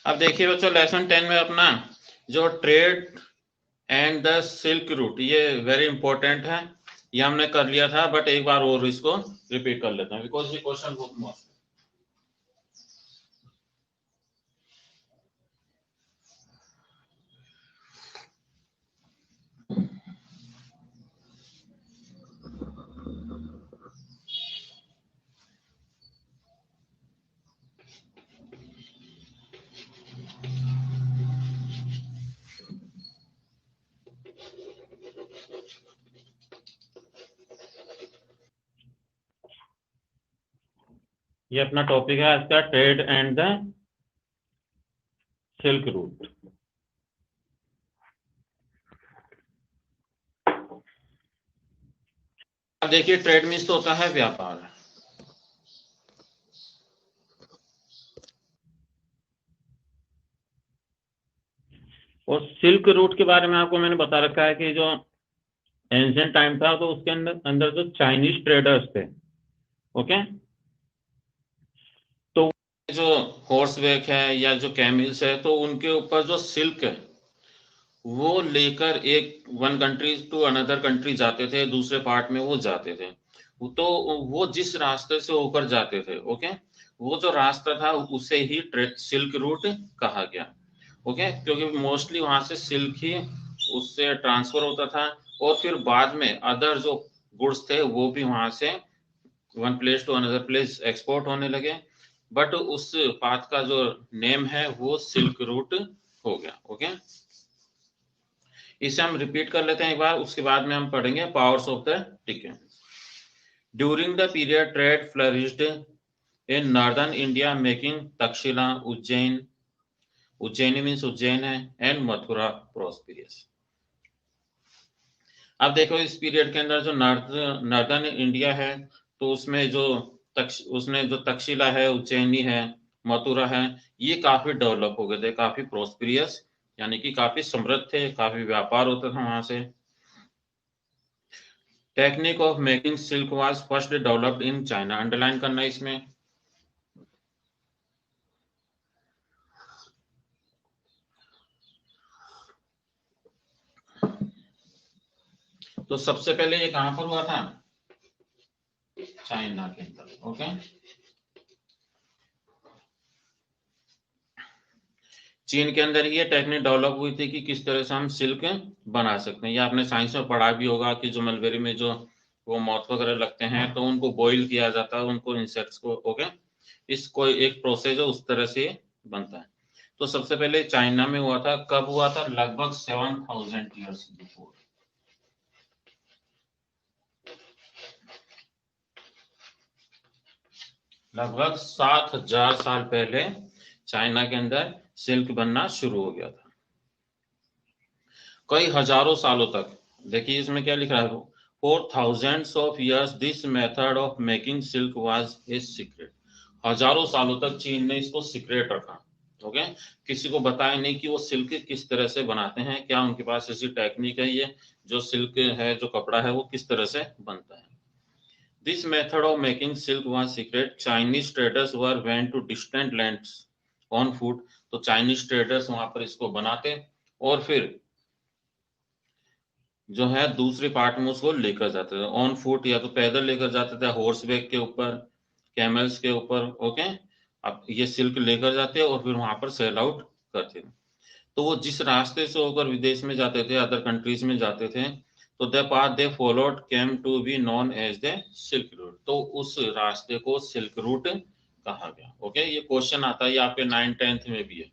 अब देखिए बच्चों, लेसन 10 में अपना जो trade and the silk root, ये वेरी इंपॉर्टेंट है। ये हमने कर लिया था, बट एक बार और इसको रिपीट कर लेते हैं बिकॉज ये क्वेश्चन बहुत मस्त। ये अपना टॉपिक है आज का, trade and the silk root. अब देखिए, ट्रेड मीन्स तो होता है व्यापार, और सिल्क रूट के बारे में आपको मैंने बता रखा है कि जो एंशियंट टाइम था तो उसके अंदर अंदर जो चाइनीज ट्रेडर्स थे, ओके, तो जो हॉर्स वेक है या जो कैमिल्स है, तो उनके ऊपर जो सिल्क है वो लेकर एक one country to another country जाते थे, दूसरे पार्ट में वो जाते थे। तो वो जिस रास्ते से होकर जाते थे, ओके, वो जो रास्ता था उसे ही सिल्क रूट कहा गया, ओके, क्योंकि मोस्टली वहां से सिल्क ही उससे ट्रांसफर होता था, और फिर बाद में अदर जो गुड्स थे वो भी वहां से one place to another place export होने लगे। बट उस पाथ का जो नेम है वो सिल्क रूट हो गया, ओके। इसे हम रिपीट कर लेते हैं एक बार, उसके बाद में हम पढ़ेंगे पावर्स ऑफ द टिके। During the period trade flourished in northern India making Takshashila, Ujjain, Ujjaini means Ujjain है, एंड मथुरा प्रॉस्पिरियस। अब देखो इस पीरियड के अंदर जो नॉर्दर्न इंडिया है, तो उसमें जो तक्षशिला है, उज्जैनी है, मथुरा है, ये काफी डेवलप हो गए थे, काफी प्रोस्पिरियस, यानी कि काफी समृद्ध थे, काफी व्यापार होता था वहां से। Technique of making silk was first developed in China, underline करना इसमें। तो सबसे पहले ये कहां पर हुआ था? चाइना के अंदर, ओके। चीन के अंदर ये टेक्निक डेवलप हुई थी कि किस तरह से हम सिल्क बना सकते हैं। ये आपने साइंस में पढ़ा भी होगा कि जो मलबेरी में जो वो मौत वगैरह लगते हैं तो उनको बॉईल किया जाता है, उनको इंसेक्ट्स को, ओके, इस कोई एक प्रोसेस है उस तरह से बनता है। तो सबसे पहले चाइना में हुआ था, कब हुआ था? लगभग 7000 ईयर्स बिफोर, लगभग 7000 साल पहले चाइना के अंदर सिल्क बनना शुरू हो गया था। कई हजारों सालों तक, देखिए इसमें क्या लिख रहा है, for thousands of years this method of making silk was a secret. हजारों सालों तक चीन ने इसको सीक्रेट रखा, ओके, किसी को बताया नहीं कि वो सिल्क किस तरह से बनाते हैं, क्या उनके पास ऐसी टेक्निक है, ये जो सिल्क है, जो कपड़ा है, वो किस तरह से बनता है। This method of making silk was secret, Chinese traders were went to distant lands on foot. तो चाइनीज ट्रेडर्स वहां पर इसको बनाते और फिर जो है दूसरे पार्ट में उसको लेकर जाते थे ऑन फुट, या तो पैदल लेकर जाते थे हॉर्स बैक के ऊपर, कैमल्स के ऊपर, ओके। अब ये सिल्क लेकर जाते और फिर वहां पर सेल आउट करते थे। तो वो जिस रास्ते से होकर विदेश में जाते थे, अदर कंट्रीज में जाते थे, तो the path they followed came to be known as the silk route. तो उस रास्ते को सिल्क रूट कहा गया, ओके। ये क्वेश्चन आता है, ये आपके 9th-10th में भी है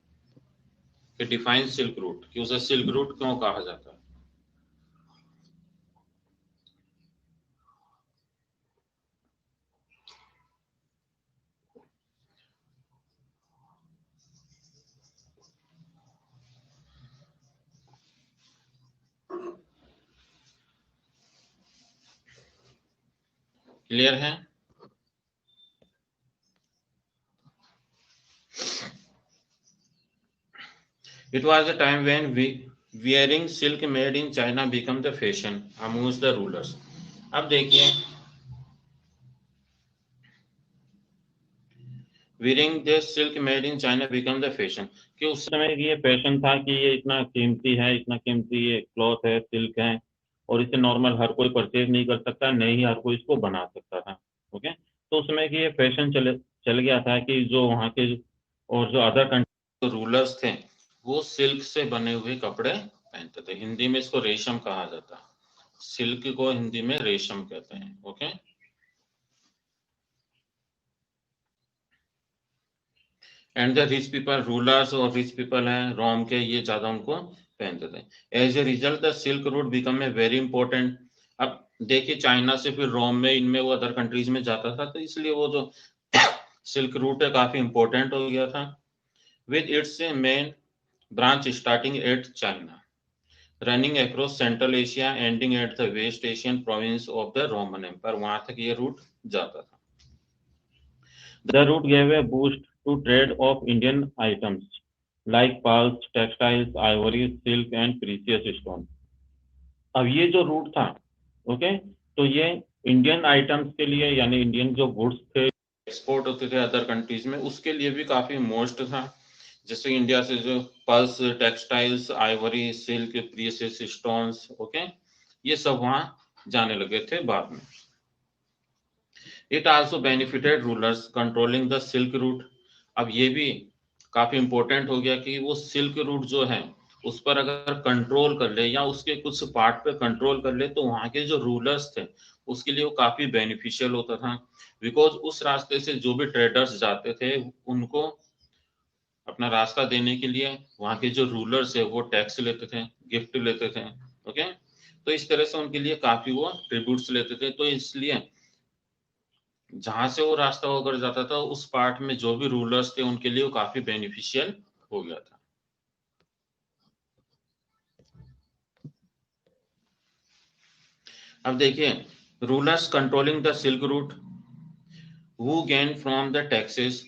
कि डिफाइन सिल्क रूट, कि उसे सिल्क रूट क्यों कहा जाता है। क्लियर है? It was a time when wearing silk made in China became the fashion amongst the rulers. अब देखिए, wearing this silk made in China become the fashion, कि उस समय ये फैशन था कि ये इतना कीमती है, इतना कीमती ये क्लॉथ है, सिल्क है, और इसे नॉर्मल हर कोई परचेज नहीं कर सकता, नहीं ही हर कोई इसको बना सकता था। ओके, तो उस समय की ये फैशन चल गया था कि जो वहाँ के और जो अदर कंट्री रूलर्स थे वो सिल्क से बने हुए कपड़े पहनते थे। हिंदी में इसको रेशम कहा जाता है, सिल्क को हिंदी में रेशम कहते हैं। Okay, and the rich people, rulers और रिच पीपल हैं रोम के, ये ज्यादा उनको पहनते थे। As a result the silk route become a very important. अब देखिए चाइना से फिर रोम में, इनमें वो अदर कंट्रीज में जाता था, तो इसलिए वो जो सिल्क रूट है काफी इंपॉर्टेंट हो गया था। With its main branch starting at China, running across Central Asia, ending at the West Asian province of the Roman Empire, वहां तक ये रूट जाता था। The route gave a boost to trade of Indian items like pearls, textiles, ivory, silk and precious stone. अब ये जो root था, okay, तो ये इंडियन आइटम्स के लिए, यानी इंडियन जो गुड्स थे एक्सपोर्ट होते थे अदर कंट्रीज में, उसके लिए भी काफी मोस्ट था। जैसे इंडिया से जो pearls, textiles, Ivory, silk, precious stones, okay, ये सब वहां जाने लगे थे बाद में। It also benefited rulers controlling the silk root. अब ये भी काफी इंपॉर्टेंट हो गया कि वो सिल्क रूट जो है उस पर अगर कंट्रोल कर ले या उसके कुछ पार्ट पे कंट्रोल कर ले, तो वहां के जो रूलर्स थे उसके लिए वो काफी बेनिफिशियल होता था। बिकॉज उस रास्ते से जो भी ट्रेडर्स जाते थे उनको अपना रास्ता देने के लिए वहां के जो रूलर्स है वो टैक्स लेते थे, गिफ्ट लेते थे। ओके, तो इस तरह से उनके लिए काफी वो ट्रिब्यूट्स लेते थे। तो इसलिए जहां से वो रास्ता होकर जाता था उस पार्ट में जो भी रूलर्स थे उनके लिए वो काफी बेनिफिशियल हो गया था। अब देखिए, rulers controlling the silk root, who gain from the taxes,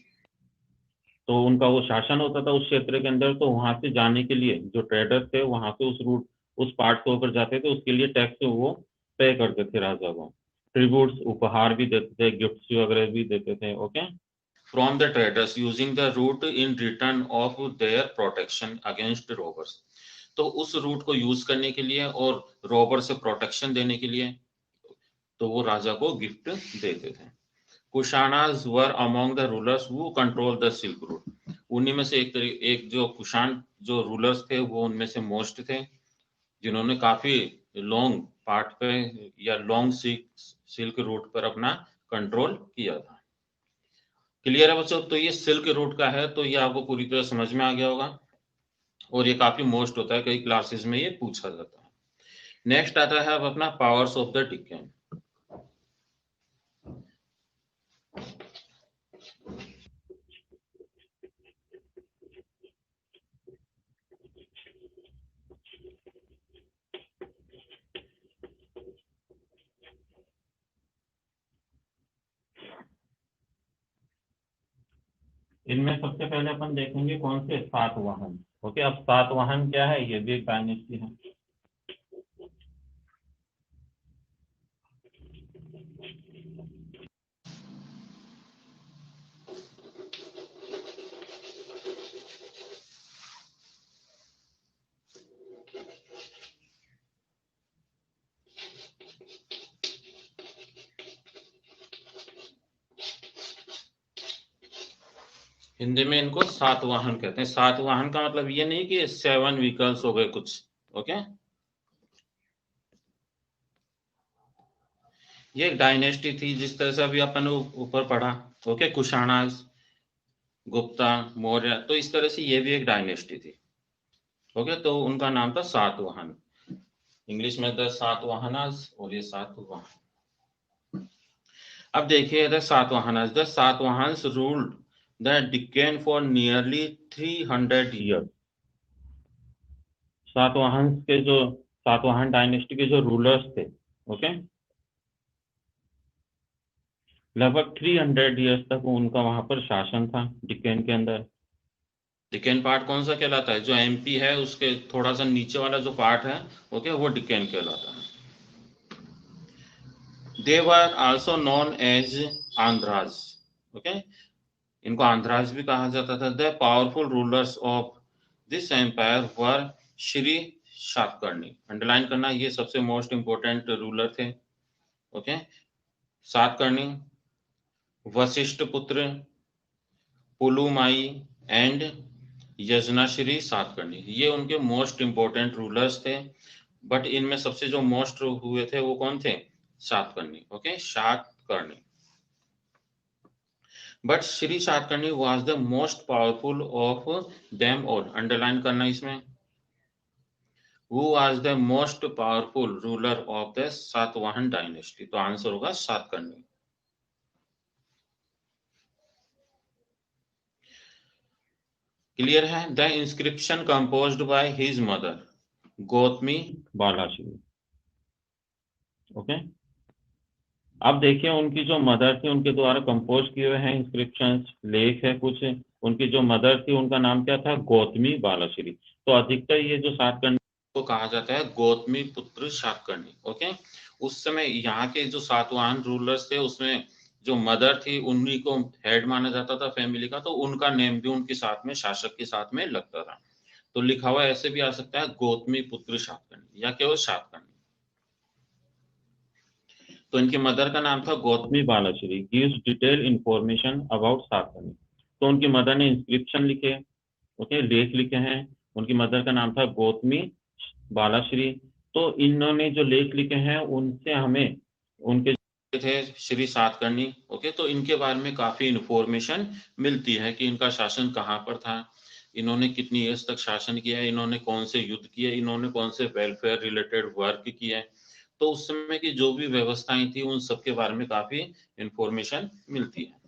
तो उनका वो शासन होता था उस क्षेत्र के अंदर, तो वहां से जाने के लिए जो ट्रेडर थे वहां से उस रूट, उस पार्ट से होकर जाते थे, उसके लिए टैक्स वो पे करते थे राजा को। ट्रिब्यूट्स, उपहार भी देते थे, गिफ्ट्स वगैरह भी देते थे। Okay, from the traders using the route in return of their protection against robbers, तो उस रूट को यूज करने के लिए और रॉबर से प्रोटेक्शन देने के लिए तो वो राजा को गिफ्ट देते थे। Kushanas were among the rulers who control the silk root, उन्हीं में से एक जो कुशान जो रूलर्स थे वो उनमें से मोस्ट थे, जिन्होंने काफी लॉन्ग पार्ट पे या लॉन्ग सिल्क रूट पर अपना कंट्रोल किया था। क्लियर है बच्चों? तो ये सिल्क रूट का है, तो ये आपको पूरी तरह समझ में आ गया होगा और ये काफी मोस्ट होता है, कई क्लासेस में ये पूछा जाता है। नेक्स्ट आता है अब अपना पावर्स ऑफ द डिक्कन। इनमें सबसे पहले अपन देखेंगे कौन से, सातवाहन। ओके, अब सातवाहन क्या है, ये भी एक डायनेस्टी है। हिंदी में इनको सातवाहन कहते हैं। सातवाहन का मतलब ये नहीं कि 7 व्हीकल्स हो गए कुछ। ओके, ये एक डायनेस्टी थी, जिस तरह से अभी अपन ऊपर पढ़ा। ओके, कुशाणास, गुप्ता, मौर्य, तो इस तरह से ये भी एक डायनेस्टी थी। ओके, तो उनका नाम था सातवाहन, इंग्लिश में द सातवाहनास, और ये सातवाहन। अब देखिए the Satavahanas, the Satavahanas ruled the Deccan for nearly 300 year. Satavahana के जो, सातवाहन डायनेस्टी के जो रूलर्स थे, ओके, लगभग 300 ईयर्स तक उनका वहां पर शासन था डिक्कन के अंदर। डिक्कन पार्ट कौन सा कहलाता है, जो एमपी है उसके थोड़ा सा नीचे वाला जो पार्ट है, ओके, वो डिक्कन कहलाता है। They were also known as Andhras. Okay, इनको आंध्राज भी कहा जाता था। The powerful rulers of this empire were Shri Satakarni. Underline करना, ये सबसे मोस्ट इंपोर्टेंट रूलर थे। ओके, सातकर्णी, वशिष्ठ पुत्र, पुलुमाई एंड यजनाश्री सातकर्णी, ये उनके मोस्ट इंपोर्टेंट रूलर्स थे। बट इनमें सबसे जो मोस्ट हुए थे वो कौन थे? Satakarni. Okay, Satakarni. But Shri Satakarni was the most powerful of them all. Underline करना इसमें, who was the most powerful ruler of the Satavahana dynasty, तो आंसर होगा सातकर्णी। क्लियर है? The inscription composed by his mother Gautami Balashri. Okay, अब देखिए उनकी जो मदर थी उनके द्वारा कंपोज किए हुए हैं इंस्क्रिप्शंस, लेख है कुछ। उनकी जो मदर थी उनका नाम क्या था? गौतमी बालाश्री। तो अधिकतर ये जो सातकर्णी को कहा जाता है गौतमी पुत्र सातकर्णी। ओके, उस समय यहाँ के जो सातवाहन रूलर्स थे उसमें जो मदर थी उन्हीं को हेड माना जाता था फैमिली का, तो उनका नेम भी उनके साथ में, शासक के साथ में लगता था। तो लिखा हुआ ऐसे भी आ सकता है गौतमी पुत्र सातकर्णी या केवल सातकर्णी। तो इनकी मदर का नाम था Gautami Balashri. Gives detail information about Satakarni. तो उनकी मदर ने इंस्क्रिप्शन लिखे, ओके, लेख लिखे हैं। उनकी मदर का नाम था गौतमी बालाश्री। तो इन्होंने जो लेख लिखे हैं उनसे हमें उनके थे श्री सातकर्णी। ओके, तो इनके बारे में काफी इंफॉर्मेशन मिलती है कि इनका शासन कहाँ पर था, इन्होंने कितनी एज तक शासन किया है, इन्होंने कौन से युद्ध किए, इन्होंने कौन से वेलफेयर रिलेटेड वर्क किए हैं। तो उस समय की जो भी व्यवस्थाएं थी उन सब के बारे में काफी इंफॉर्मेशन मिलती है।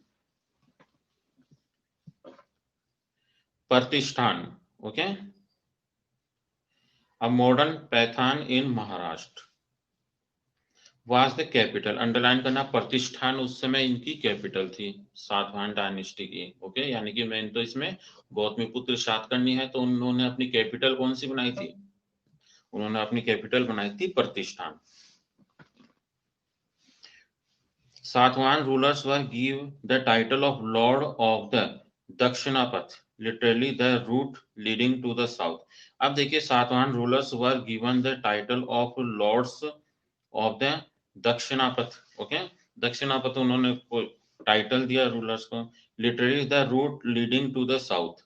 प्रतिष्ठान, okay, a modern पैथान in Maharashtra was the capital. Underline करना, प्रतिष्ठान उस समय इनकी कैपिटल थी सातवाहन डायनेस्टी की। ओके, यानी कि मेन तो इसमें गौतमी पुत्र सातकर्णी है, तो उन्होंने अपनी कैपिटल कौन सी बनाई थी? उन्होंने अपनी कैपिटल बनाई थी Pratishthan. Satavahana rulers were give the title of lord of the Dakshinapatha, literally the route leading to the south. अब देखिए, Satavahana rulers were given the title of lords of the Dakshinapatha. Okay, Dakshinapatha उन्होंने टाइटल दिया रूलर्स को। Literally the route leading to the south,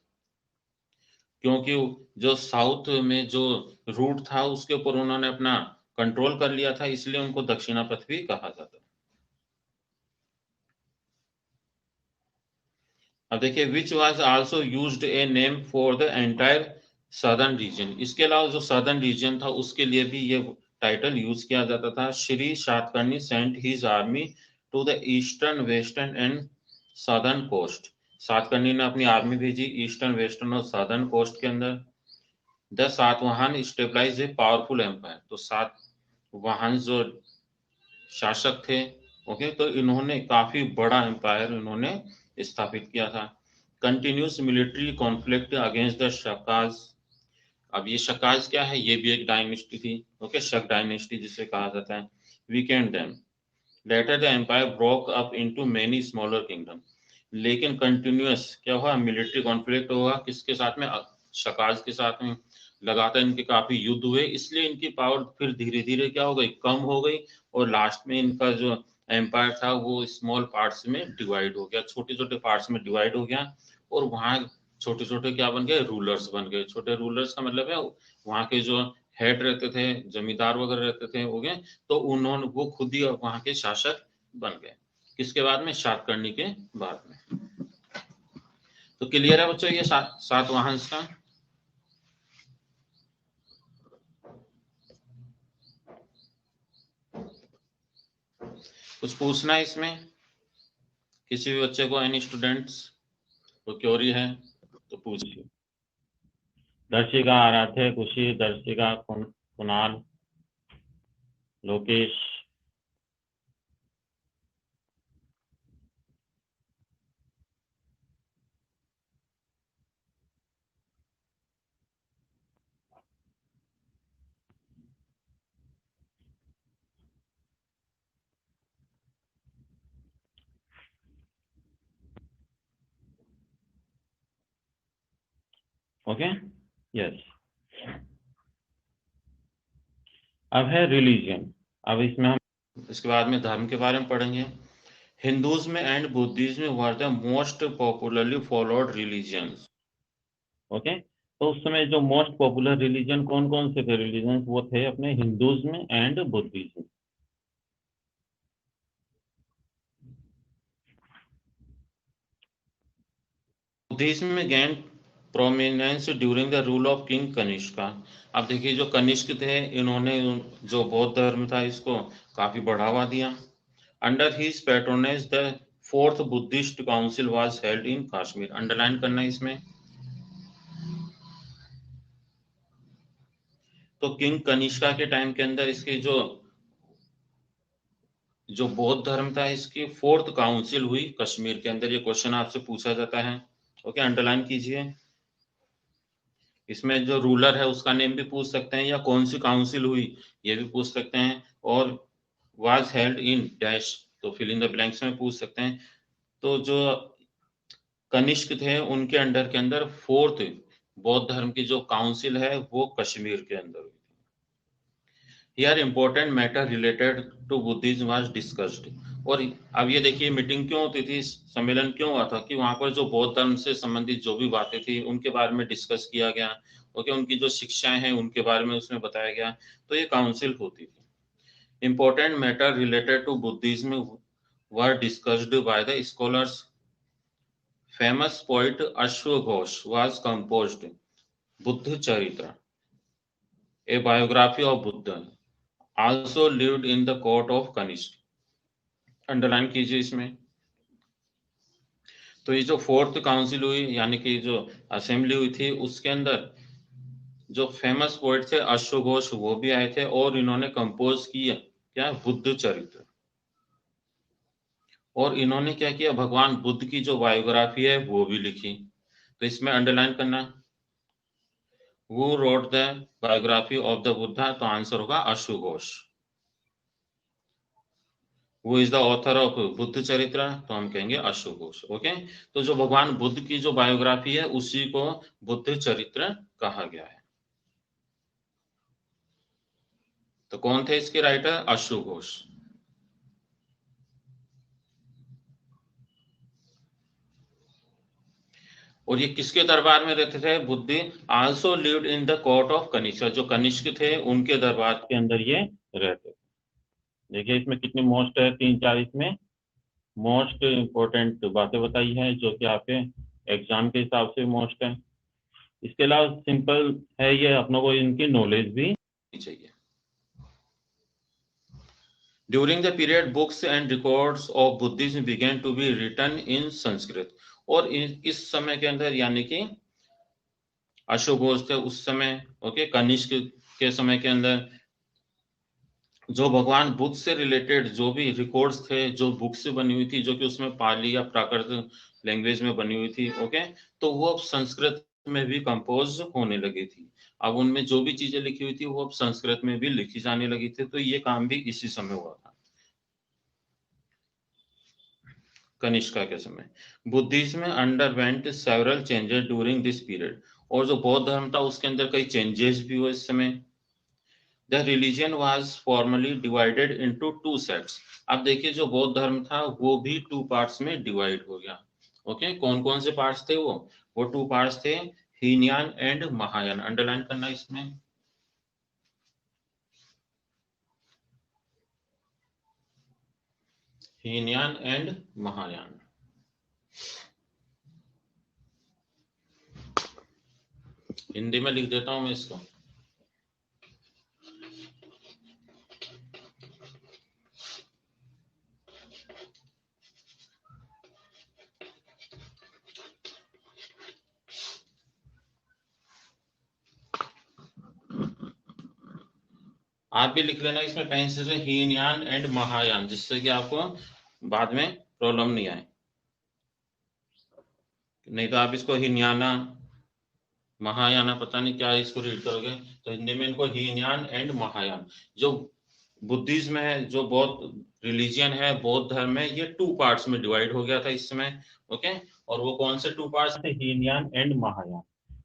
क्योंकि जो south में जो root था उसके ऊपर उन्होंने अपना कंट्रोल कर लिया था, इसलिए उनको दक्षिणापथ भी कहा जाता है। अब देखिए, which was also used a name for the entire southern reason. इसके अलावा जो सदर्न रीजन था उसके लिए भी ये टाइटल यूज किया जाता था। Shri Satakarni sent his army to the eastern, western and southern coast. Satakarni ने अपनी आर्मी भेजी ईस्टर्न, वेस्टर्न और सदर्न कोस्ट के अंदर। The Satavahana stabilize a powerful empire. तो सातवाहन जो शासक थे, ओके, तो इन्होंने काफी बड़ा एम्पायर इन्होंने स्थापित किया था। Continuous military conflict against the Shakas. अब ये शकाज क्या है? ये भी एक डायनेस्टी थी। ओके, शक डायनेस्टी जिसे कहा जाता है। Weakened them, later the empire broke up into many smaller kingdom. लेकिन कंटिन्यूस क्या हुआ? मिलिट्री कॉन्फ्लिक्ट हुआ, किसके साथ में? शकाज के साथ में। लगातार इनके काफी युद्ध हुए, इसलिए इनकी पावर फिर धीरे धीरे क्या हो गई? कम हो गई। और लास्ट में इनका जो एम्पायर था वो स्मॉल पार्ट्स में डिवाइड हो गया, छोटे छोटे पार्ट्स में डिवाइड हो गया। और वहां छोटे छोटे क्या बन गए? रूलर्स बन गए। छोटे रूलर्स का मतलब है वहां के जो हेड रहते थे, जमींदार वगैरह रहते थे, हो गए। तो उन्होंने वो खुद ही वहां के शासक बन गए। किसके बाद में? सातकर्णी के बाद में। तो क्लियर है बच्चों ये सातवाहन का? कुछ पूछना है इसमें किसी भी बच्चे को? एनी स्टूडेंट्स को क्योरी है तो पूछिए। दर्शिका आराध्य, खुशी, दर्शिका कुणाल, लोकेश। Okay, yes. अब है रिलीजन। अब इसमें हम इसके बाद में धर्म के बारे में पढ़ेंगे। Hinduism and Buddhism were the most popularly followed religions. Okay, तो उस समय जो मोस्ट पॉपुलर रिलीजन कौन कौन से थे रिलीजन, वो थे अपने Hinduism and Buddhism. Buddhism gain prominence during the rule of king Kanishka. अब देखिए जो कनिष्क थे, इन्होंने जो बौद्ध धर्म था इसको काफी बढ़ावा दिया। Under his patronage the fourth Buddhist council was held in Kashmir. Underline करना है इसमें। तो किंग कनिष्का के टाइम के अंदर इसकी जो बौद्ध धर्म था इसकी फोर्थ काउंसिल हुई कश्मीर के अंदर। ये क्वेश्चन आपसे पूछा जाता है। ओके, अंडरलाइन कीजिए। इसमें जो रूलर है उसका नेम भी पूछ सकते हैं, या कौन सी काउंसिल हुई ये भी पूछ सकते हैं, और वाज हेल्ड इन डैश, तो फिल इन द ब्लैंक्स में पूछ सकते हैं। तो जो कनिष्क थे उनके अंडर के अंदर फोर्थ बौद्ध धर्म की जो काउंसिल है वो कश्मीर के अंदर हुई। Here important matter related to Buddhism was discussed. और अब ये देखिए मीटिंग क्यों होती थी, सम्मेलन क्यों हुआ था, कि वहां पर जो बौद्ध धर्म से संबंधित जो भी बातें थी उनके बारे में डिस्कस किया गया। ओके, उनकी जो शिक्षाएं हैं उनके बारे में उसमें बताया गया। तो ये काउंसिल होती थी। Important matter related to Buddhism were discussed by the scholars. Famous poet अश्वघोष was composed Buddha Charita, a biography of Buddha, also lived in the court of Kanishka. अंडरलाइन कीजिए इसमें। तो ये जो फोर्थ काउंसिल हुई, यानी कि जो असेंबली हुई थी, उसके अंदर जो फेमस पोइट थे अश्वघोष वो भी आए थे, और इन्होंने कंपोज किया क्या, बुद्ध चरित्र। और इन्होंने क्या किया, भगवान बुद्ध की जो बायोग्राफी है वो भी लिखी। तो इसमें अंडरलाइन करना, who wrote the biography of the Buddha, तो आंसर होगा अश्वघोष। वो is the author of Buddha चरित्र, तो हम कहेंगे अश्वघोष। ओके, तो जो भगवान बुद्ध की जो बायोग्राफी है उसी को बुद्ध चरित्र कहा गया है। तो कौन थे इसके राइटर, अश्वघोष। और ये किसके दरबार में रहते थे, Buddhist also lived in the court of Kanishka, जो कनिष्क थे उनके दरबार के अंदर ये रहते थे। देखिए इसमें कितनी मोस्ट है, 3-4 इसमें मोस्ट इंपोर्टेंट बातें बताई है, जो कि आपके एग्जाम के हिसाब से मोस्ट है। इसके अलावा सिंपल है, ये अपनों को इनकी नॉलेज भी चाहिए। During the period books and records of Buddhism begin to be written in Sanskrit. और इस समय के अंदर, यानी कि अशोघोष थे उस समय, ओके, कनिष्क के समय के अंदर जो भगवान बुद्ध से रिलेटेड जो भी रिकॉर्ड्स थे, जो बुक्स बनी हुई थी, जो कि उसमें पाली या प्राकृत लैंग्वेज में बनी हुई थी, ओके, तो वो अब संस्कृत में भी कंपोज होने लगी थी। अब उनमें जो भी चीजें लिखी हुई थी वो अब संस्कृत में भी लिखी जाने लगी थी। तो ये काम भी इसी समय हुआ था, कनिष्का के समय। Buddhism underwent several changes during this period. और जो बौद्ध धर्म था उसके अंदर कई चेंजेस भी हुए इस समय। The religion was formally divided into two sects. अब देखिए जो बौद्ध धर्म था वो भी 2 पार्ट्स में डिवाइड हो गया। ओके, कौन कौन से पार्ट्स थे वो 2 पार्ट्स थे, हीनयान एंड महायान। अंडरलाइन करना इसमें। हीनयान एंड महायान। हिंदी में लिख देता हूं मैं इसको। आप भी लिख लेना इसमें पेंसिल से, हीनयान एंड महायान, जिससे कि आपको बाद में प्रॉब्लम नहीं आए। नहीं तो आप इसको हीनयाना महायाना पता नहीं क्या इसको रीड करोगे। तो हिंदी में इनको हीनयान एंड महायान। जो बुद्धिज्म है, जो बौद्ध रिलीजियन है, बौद्ध धर्म है, ये 2 पार्ट्स में डिवाइड हो गया था इस समय। ओके, और वो कौन से 2 पार्ट्स थे, हीनयान एंड महायान।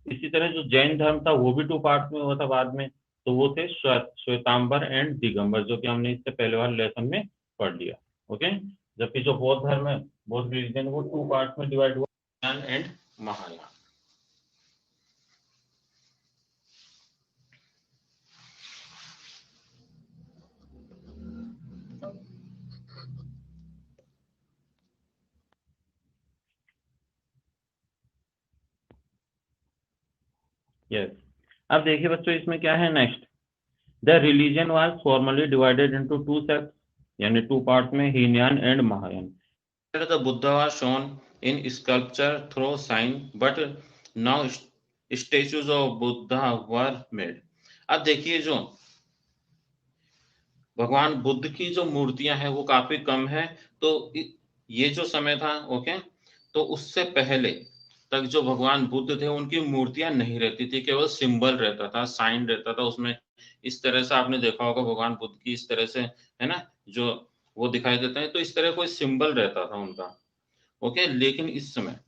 इसी तरह जो जैन धर्म था वो भी 2 पार्ट में हुआ था बाद में, तो वो थे श्वेतांबर एंड दिगंबर, जो कि हमने इससे पहले वाले लेसन में पढ़ लिया। ओके, जबकि जो बौद्ध धर्म है, बौद्ध रिलीजन, वो 2 पार्ट में डिवाइड हुआ, ज्ञान एंड महायान। यस। अब देखिए बच्चों, इसमें क्या है next, the religion was formally divided into 2 sects, यानी 2 पार्ट में, Hinayana and Mahayana. The Buddha was shown in sculpture through sign, but now statues of Buddha were made. अब देखिए, जो भगवान बुद्ध की जो मूर्तियां हैं वो काफी कम है। तो ये जो समय था, ओके, तो उससे पहले तक जो भगवान बुद्ध थे उनकी मूर्तियां नहीं रहती थी, केवल सिंबल रहता था, साइन रहता था उसमें। इस तरह से आपने देखा होगा भगवान बुद्ध की इस तरह से, है ना, जो वो दिखाई देते हैं, तो इस तरह कोई सिंबल रहता था उनका। ओके, लेकिन इस समय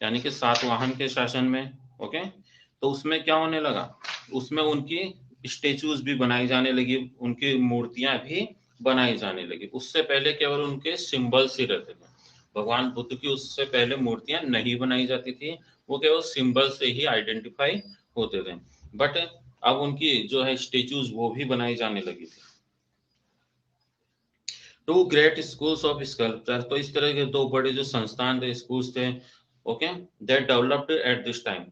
यानी कि सातवाहन के शासन में, ओके, तो उसमें क्या होने लगा, उसमें उनकी स्टेचूज भी बनाई जाने लगी, उनकी मूर्तियां भी बनाई जाने लगी। उससे पहले केवल उनके सिंबल्स ही रहते थे। भगवान बुद्ध की उससे पहले मूर्तियां नहीं बनाई जाती थी, वो केवल सिंबल से ही आइडेंटिफाई होते थे। बट अब उनकी जो है स्टेचूज वो भी बनाई जाने लगी थी। 2 ग्रेट स्कूल्स ऑफ स्कल्पचर, तो इस तरह के 2 बड़े जो संस्थान थे, स्कूल्स थे, okay, that developed at this time.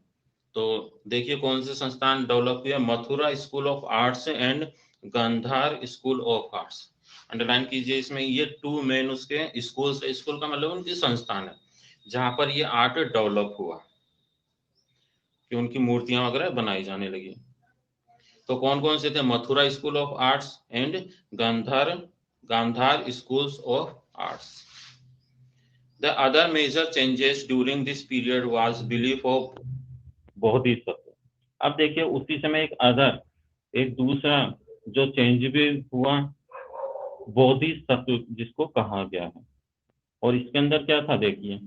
तो देखिए कौन से संस्थान डेवलप हुए, Mathura school of arts and Gandhara school of arts. Underline कीजिए इसमें, ये 2 मेन उसके स्कूल्स, स्कूल का मतलब उनकी संस्थान है जहां पर ये आर्ट डेवलप हुआ, कि उनकी मूर्तियां वगैरह बनाई जाने लगी। तो कौन कौन से थे, Mathura school of arts and Gandhara Gandhara schools of arts. The other major changes during this period was belief of Bodhisattva. अब देखिए उसी समय एक अदर, एक दूसरा जो चेंज भी हुआ, बोधिसत्व जिसको कहा गया है, और इसके अंदर क्या था देखिए,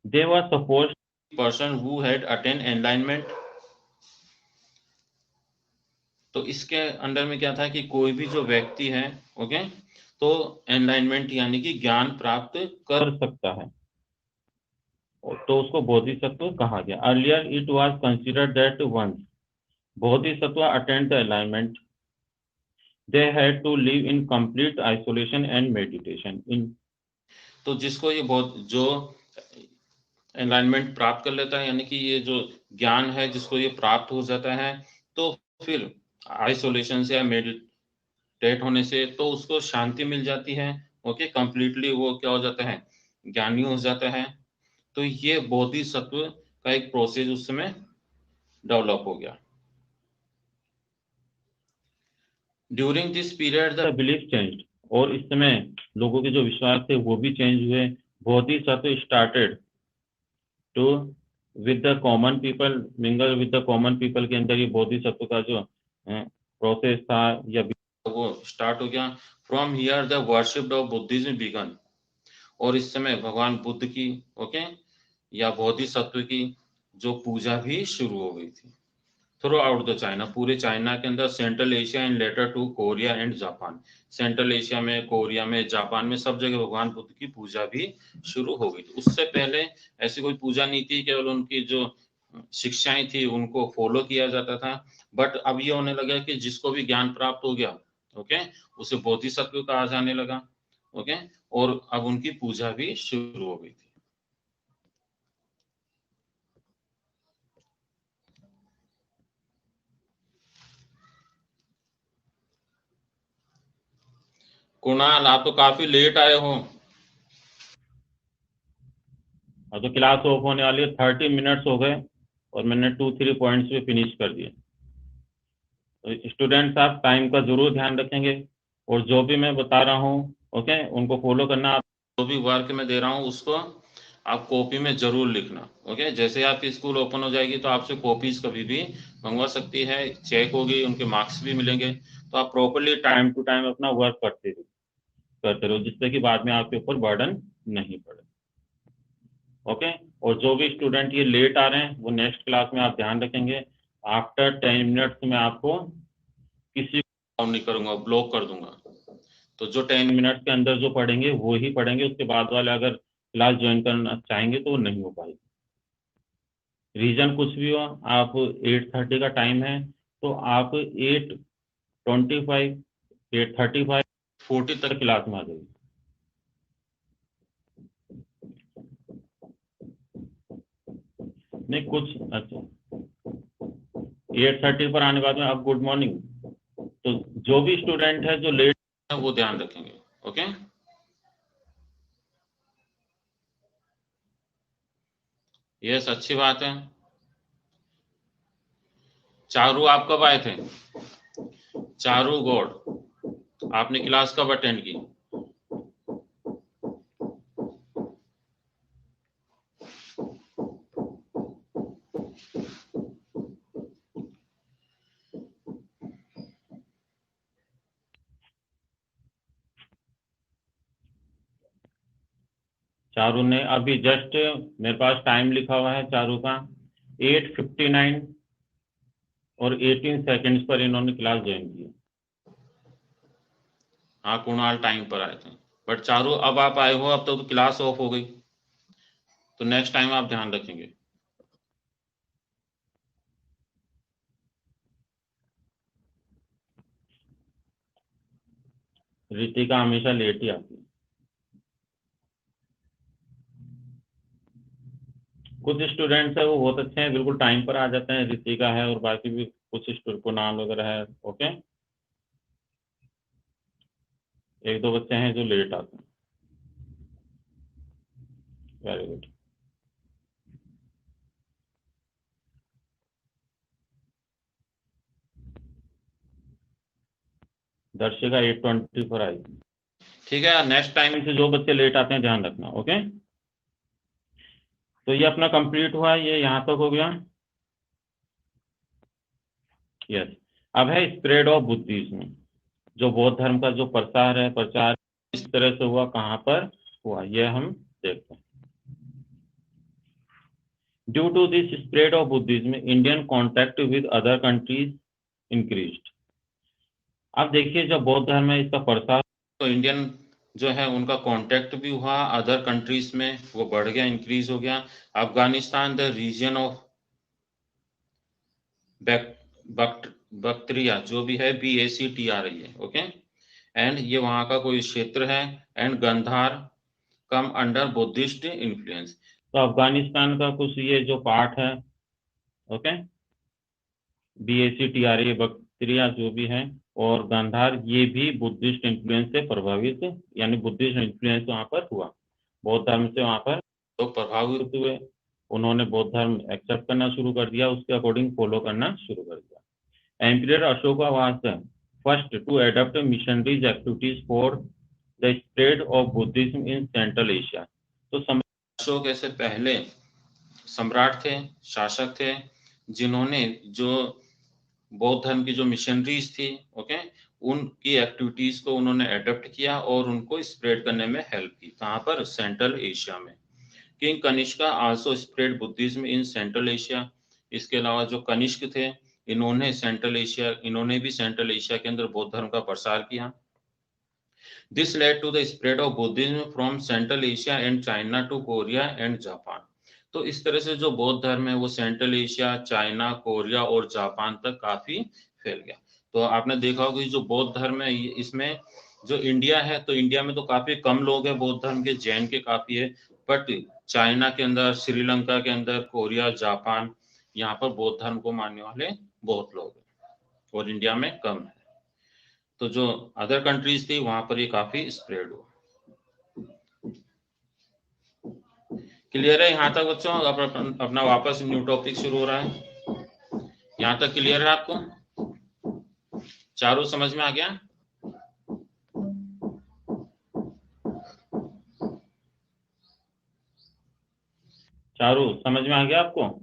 they were supposed, person who had attained enlightenment। तो इसके अंडर में क्या था कि कोई भी जो व्यक्ति है, ओके, तो एनलाइनमेंट यानी कि ज्ञान प्राप्त कर सकता है, तो उसको बोधिसत्व कहा गया। Earlier it was considered that once bodhisattva attend the enlightenment, they had to live in complete isolation and meditation in। तो जिसको ये बहुत जो एनलाइनमेंट प्राप्त कर लेता है, यानी कि ये जो ज्ञान है जिसको ये प्राप्त हो जाता है, तो फिर आइसोलेशन से या मेडिटेट होने से तो उसको शांति मिल जाती है। ओके, कंप्लीटली वो क्या हो जाता है, ज्ञानी हो जाता है। तो ये बोधिसत्व का एक प्रोसेस उस समय डेवलप हो गया। During this period the belief change, और इस समय लोगों के जो विश्वास थे वो भी चेंज हुए। Bodhisattva started to with the common people, mingle with the common people के अंदर ये बोधिसत्व का जो प्रोसेस था या वो स्टार्ट हो गया। From here the worship of Buddhism began, और इस समय भगवान बुद्ध की, ओके, या बोधिसत्व की जो पूजा भी शुरू हो गई थी थ्रू आउट द चाइना, पूरे चाइना के अंदर, central Asia and later to Korea and Japan. Central Asia में, कोरिया में, जापान में, सब जगह भगवान बुद्ध की पूजा भी शुरू हो गई थी। उससे पहले ऐसी कोई पूजा नहीं थी, केवल उनकी जो शिक्षाएं थी उनको फॉलो किया जाता था। बट अब ये होने लगा कि जिसको भी ज्ञान प्राप्त हो गया, ओके, उसे बोधिसत्व कहा जाने लगा। ओके, और अब उनकी पूजा भी शुरू हो गई थी। कुणाल, आप तो काफी लेट आए हो। तो क्लास ऑफ होने वाली है, 30 मिनट्स हो गए और मैंने 2-3 पॉइंट्स पे फिनिश कर दिए। तो स्टूडेंट्स आप टाइम का जरूर ध्यान रखेंगे, और जो भी मैं बता रहा हूँ, ओके, उनको फॉलो करना। जो भी वर्क मैं दे रहा हूँ उसको आप कॉपी में जरूर लिखना। ओके, जैसे आपकी स्कूल ओपन हो जाएगी तो आपसे कॉपीज कभी भी मंगवा सकती है, चेक होगी, उनके मार्क्स भी मिलेंगे। तो आप प्रॉपरली टाइम टू टाइम अपना वर्क करते रहो, जिससे कि बाद में आपके ऊपर बर्डन नहीं पड़े। ओके, और जो भी स्टूडेंट ये लेट आ रहे हैं वो नेक्स्ट क्लास में आप ध्यान रखेंगे, आफ्टर 10 मिनट्स में आपको किसी को नहीं करूंगा, ब्लॉक कर दूंगा। तो जो 10 मिनट के अंदर जो पढ़ेंगे वो ही पढ़ेंगे, उसके बाद वाले अगर क्लास ज्वाइन करना चाहेंगे तो वो नहीं हो पाएगी। रीजन कुछ भी हो, आप 8:30 का टाइम है तो आप 8:25 8:35 40 तक क्लास में आ जाइए। नहीं कुछ अच्छा 8:30 पर आने के बाद में आप गुड मॉर्निंग, तो जो भी स्टूडेंट है जो लेट है वो ध्यान रखेंगे। ओके, यस, अच्छी बात है। चारू आप कब आए थे? चारू गौड़, आपने क्लास कब अटेंड की? चारू ने अभी जस्ट, मेरे पास टाइम लिखा हुआ है चारू का 8:59 और 18 सेकंड्स पर इन्होंने क्लास ज्वाइन की। हाँ, कुणाल टाइम पर आए थे, बट चारू अब आप आए हो, अब तो क्लास ऑफ हो गई, तो नेक्स्ट टाइम आप ध्यान रखेंगे। रितिका हमेशा लेट ही आती है। कुछ स्टूडेंट्स है वो बहुत अच्छे हैं, बिल्कुल टाइम पर आ जाते हैं, रितिका है और बाकी भी कुछ स्टूडेंट को नाम वगैरह है। ओके, एक दो बच्चे हैं जो लेट आते हैं। Very good. दर्शिका 8:20 पर आई। ठीक है, नेक्स्ट टाइम से जो बच्चे लेट आते हैं ध्यान रखना। ओके, तो ये अपना कंप्लीट हुआ, ये यहाँ तक हो गया। यस, अब है स्प्रेड ऑफ बुद्धिज्म, जो बौद्ध धर्म का जो प्रचार इस तरह से हुआ, कहाँ पर हुआ, ये हम देखते हैं। Due to this spread of Buddhism Indian contact with other countries increased. अब देखिए जब बौद्ध धर्म है इसका प्रसार, तो इंडियन जो है उनका कांटेक्ट भी हुआ अदर कंट्रीज में, वो बढ़ गया, इंक्रीज हो गया। Afghanistan, the reason of Bactria जो भी है, BACT आ रही है। ओके, एंड ये वहां का कोई क्षेत्र है, and Gandhara come under Buddhist influence. तो अफगानिस्तान का कुछ ये जो पार्ट है, ओके, BACT आ रही है, बक्ट्रिया जो भी है, और गांधार, ये भी बुद्धिस्ट इन्फ्लुएंस से प्रभावित, यानी बुद्धिस्ट इन्फ्लुएंस वहां पर हुआ, बौद्ध धर्म से वहां पर तो प्रभावित हुए, उन्होंने बौद्ध धर्म एक्सेप्ट करना शुरू कर दिया, उसके अकॉर्डिंग फॉलो करना शुरू कर दिया। Emperor Ashoka was the first to adopt missionaries activities for the spread of Buddhism in central Asia. तो अशोक ऐसे पहले सम्राट थे, शासक थे, जिन्होंने जो बौद्ध धर्म की जो मिशनरीज थी, ओके, उनकी एक्टिविटीज को उन्होंने एडॉप्ट किया और उनको स्प्रेड करने में हेल्प की। कहाँ पर? सेंट्रल एशिया में। King Kanishka also spread Buddhism in central Asia. इसके अलावा जो कनिष्क थे, इन्होंने भी सेंट्रल एशिया के अंदर बौद्ध धर्म का प्रसार किया। This led to the spread of Buddhism from central Asia and China to Korea and Japan. तो इस तरह से जो बौद्ध धर्म है वो सेंट्रल एशिया, चाइना, कोरिया और जापान तक काफी फैल गया। तो आपने देखा होगा कि जो बौद्ध धर्म है इसमें जो इंडिया है, तो इंडिया में तो काफी कम लोग हैं बौद्ध धर्म के, जैन के काफी है, बट चाइना के अंदर, श्रीलंका के अंदर, कोरिया, जापान, यहाँ पर बौद्ध धर्म को मानने वाले बहुत लोग हैं और इंडिया में कम है। तो जो अदर कंट्रीज थी वहां पर ये काफी स्प्रेड हुआ। क्लियर है यहाँ तक बच्चों? अपना वापस न्यू टॉपिक शुरू हो रहा है। यहाँ तक क्लियर है आपको? चारों समझ में आ गया? चारू समझ में आ गया आपको?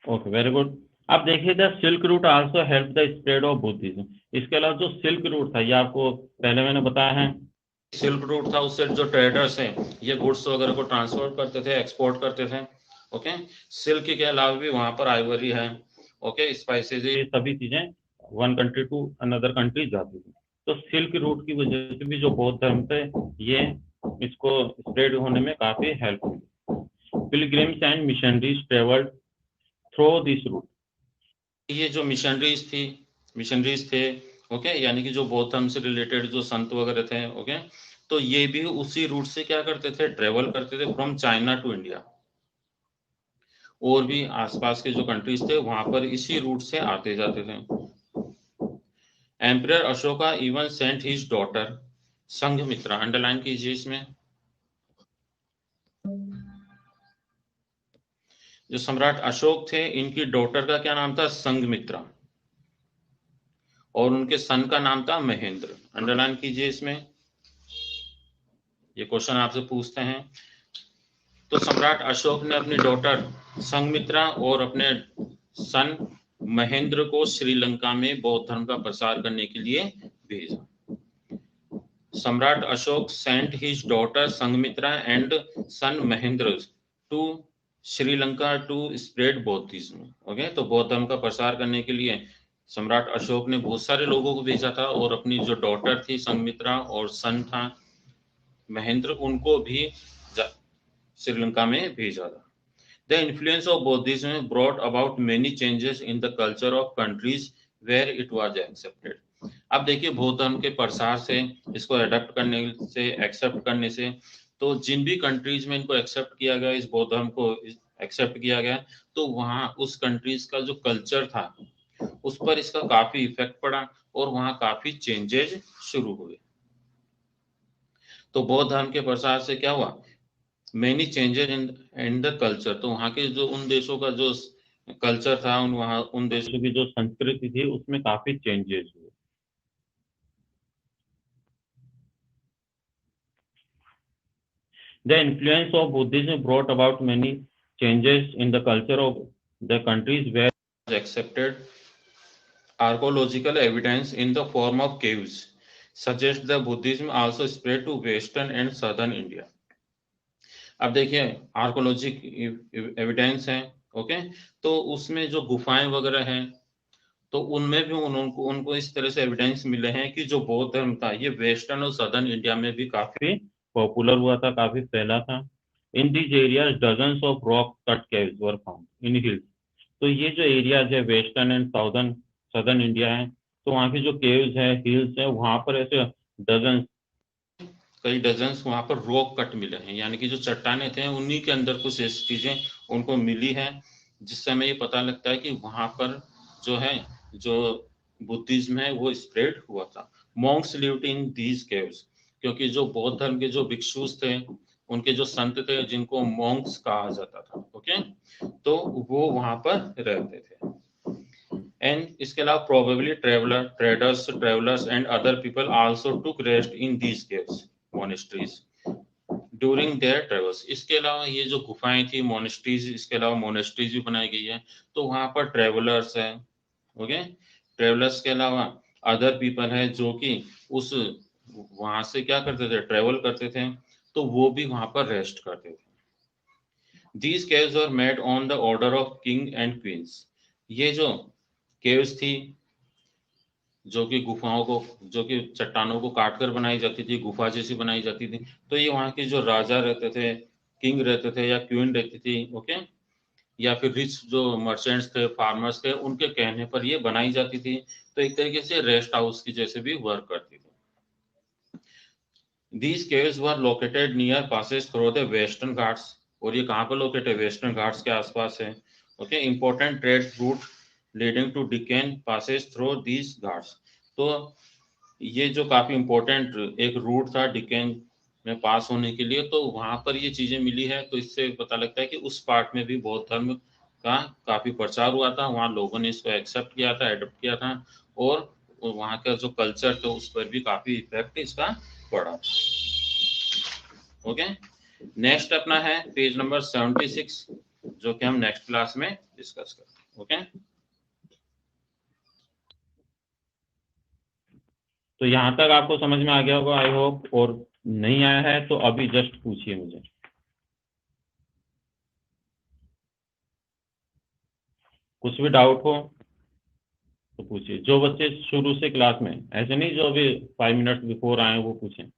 Okay, very good. आप देखिए the silk root also help the spread of Buddhism. इसके अलावा जो सिल्क रूट था, ये आपको पहले मैंने बताया है। सिल्क रूट था, उससे जो ट्रेडर्स हैं ये गुड्स वगैरह को ट्रांसपोर्ट करते थे, एक्सपोर्ट करते थे। ओके, सिल्क के अलावा भी वहां पर आइवरी है, ओके, स्पाइसेस, ये सभी चीजें one country to another country जाती थी। तो सिल्क रूट की वजह से भी जो बौद्ध धर्म थे, ये इसको स्प्रेड होने में काफी हेल्प हुई। Pilgrims and missionaries travelled through this route. ये जो मिशनरीज थे, ओके, यानी कि जो बौद्ध धर्म से रिलेटेड जो संत वगैरह थे, ओके, तो ये भी उसी रूट से क्या करते थे, ट्रेवल करते थे फ्रॉम चाइना टू इंडिया। और भी आसपास के जो कंट्रीज थे वहां पर इसी रूट से आते जाते थे। Emperor Ashoka even Saint his daughter Sanghamitra, underline कीजिए इसमें। जो सम्राट अशोक थे, इनकी डॉटर का क्या नाम था, संघमित्रा, और उनके सन का नाम था महेंद्र, अंडरलाइन कीजिए इसमें। ये क्वेश्चन आपसे पूछते हैं। तो सम्राट अशोक ने अपनी डॉटर संघमित्रा और अपने सन महेंद्र को श्रीलंका में बौद्ध धर्म का प्रसार करने के लिए भेजा। सम्राट Ashok sent his daughter Sanghamitra and son Mahendra to Sri Lanka to spread Buddhism. Okay, तो बौद्ध धर्म का प्रसार करने के लिए सम्राट अशोक ने बहुत सारे लोगों को भेजा था, और अपनी जो डॉटर थी संघमित्रा और सन था महेंद्र, उनको भी श्रीलंका में भेजा था। The influence of Buddhism brought about many changes in the culture of countries where it was accepted. अब देखिए, बौद्ध धर्म के प्रसार से, इसको अडॉप्ट करने से, एक्सेप्ट करने से, तो जिन भी कंट्रीज में इनको एक्सेप्ट किया गया, इस बौद्ध धर्म को एक्सेप्ट किया गया, तो वहाँ उस कंट्रीज का जो कल्चर था उस पर इसका काफी इफेक्ट पड़ा, और वहाँ काफी चेंजेस शुरू हुए। तो बौद्ध धर्म के प्रसार से क्या हुआ, many changes in the culture, तो वहाँ के जो उन देशों का जो कल्चर था, उन देशों की जो संस्कृति थी उसमें काफी चेंजेस हुए। The influence of Buddhism brought about many changes in the culture of the countries where it was accepted. Archaeological evidence in the form of caves suggests that Buddhism also spread to western and southern India. अब देखिए, आर्कोलॉजिक evidence है, okay, तो उसमें जो गुफाएं वगैरह हैं, तो उनमें भी उनको इस तरह से एविडेंस मिले हैं कि जो बौद्ध धर्म था ये वेस्टर्न और सदर्न इंडिया में भी काफी पॉपुलर हुआ था, काफी फैला था। In these areas dozens of rock cut caves were found in hills. तो ये जो एरियाज है वेस्टर्न एंड सदर्न इंडिया है, तो वहाँ की जो केव्स है, हिल्स है, वहाँ पर ऐसे कई डजन्स वहाँ पर रॉक कट मिले हैं, यानी कि जो चट्टाने थे उन्हीं के अंदर कुछ ऐसी चीजें उनको मिली है, जिससे हमें ये पता लगता है कि वहाँ पर जो है, जो बुद्धिज्म है वो स्प्रेड हुआ था। Monks lived in these caves, क्योंकि जो बौद्ध धर्म के जो भिक्षुस थे, उनके जो संत थे, जिनको मॉन्क्स कहा जाता था, ओके, तो वो वहां पर रहते थे। एंड इसके अलावा probably travellers and other people also took rest in these caves monasteries during their travels. इसके अलावा ये जो गुफाएं थी, मोनेस्ट्रीज, इसके अलावा मोनेस्ट्रीज भी बनाई गई है, तो वहां पर ट्रेवलर्स है, ओके, ट्रेवलर्स के अलावा अदर पीपल है जो कि उस वहां से क्या करते थे, ट्रेवल करते थे, तो वो भी वहां पर रेस्ट करते थे। These caves were made on the order of king and queen's. ये जो केव्स थी, जो कि गुफाओं को, जो कि चट्टानों को काटकर बनाई जाती थी, गुफा जैसी बनाई जाती थी, तो ये वहाँ के जो राजा रहते थे, किंग रहते थे या क्वीन रहती थी, ओके, या फिर रिच जो मर्चेंट्स थे, फार्मर्स थे, उनके कहने पर ये बनाई जाती थी, तो एक तरीके से रेस्ट हाउस की जैसे भी वर्क करती थी। These caves were located near passes through the Western Ghats, और ये कहाँ पर लोकेट है, वेस्टर्न घाट्स के आसपास है, okay. Important trade route leading to डिकेन passes through these Ghats, तो ये जो काफी इंपॉर्टेंट एक रूट था डिकेन में पास होने के लिए, तो वहां पर ये चीजें मिली है, तो इससे पता लगता है कि उस पार्ट में भी बौद्ध धर्म का काफी प्रचार हुआ था, वहां लोगों ने इसको एक्सेप्ट किया था, एडप्ट किया था, और वहां का जो कल्चर था उस पर भी काफी इफेक्ट इसका पड़ा। ओके, नेक्स्ट अपना है पेज नंबर 76, जो कि हम नेक्स्ट क्लास में डिस्कस करेंगे। ओके, तो यहाँ तक आपको समझ में आ गया होगा आई होप, और नहीं आया है तो अभी जस्ट पूछिए मुझे। कुछ भी डाउट हो तो पूछिए। जो बच्चे शुरू से क्लास में, ऐसे नहीं जो अभी 5 मिनट बिफोर आए वो पूछें।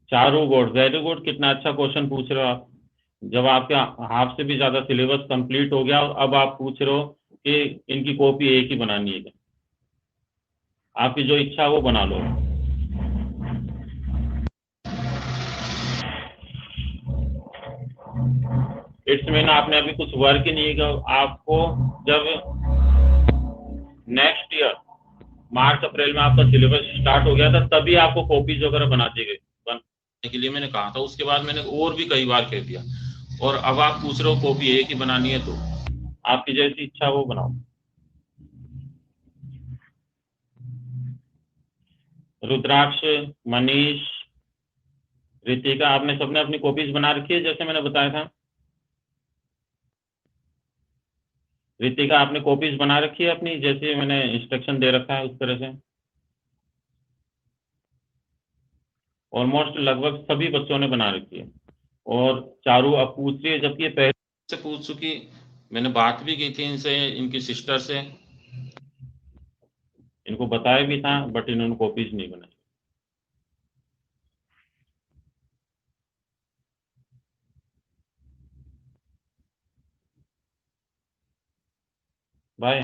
चारू गुड, वेरी गुड, कितना अच्छा क्वेश्चन पूछ रहे हो आप। जब आपके हाफ से भी ज्यादा सिलेबस कंप्लीट हो गया और अब आप पूछ रहे हो कि इनकी कॉपी एक ही बनानी है, आपकी जो इच्छा है वो बना लो। इट्स मीन आपने अभी कुछ वर्क ही नहीं किया। आपको जब नेक्स्ट ईयर मार्च अप्रैल में आपका सिलेबस स्टार्ट हो गया था तभी आपको कॉपीज वगैरह बना दी गई बनाने के लिए मैंने कहा था। उसके बाद मैंने और भी कई बार कह दिया, और अब आप पूछ रहे हो कॉपी एक ही बनानी है, तो आपकी जैसी इच्छा वो बनाओ। रुद्राक्ष, मनीष, रितिका, आपने सबने अपनी कॉपीज बना रखी है जैसे मैंने बताया था। रितिका, आपने कॉपीज बना रखी है अपनी जैसे मैंने इंस्ट्रक्शन दे रखा है उस तरह से। ऑलमोस्ट लगभग सभी बच्चों ने बना रखी है। और चारू अब पूछ रही है, जबकि ये पहले से पूछ चुकी, मैंने बात भी की थी इनसे, इनकी सिस्टर से, इनको बताया भी था, बट इन्होंने कॉपीज नहीं बनाई। बाय।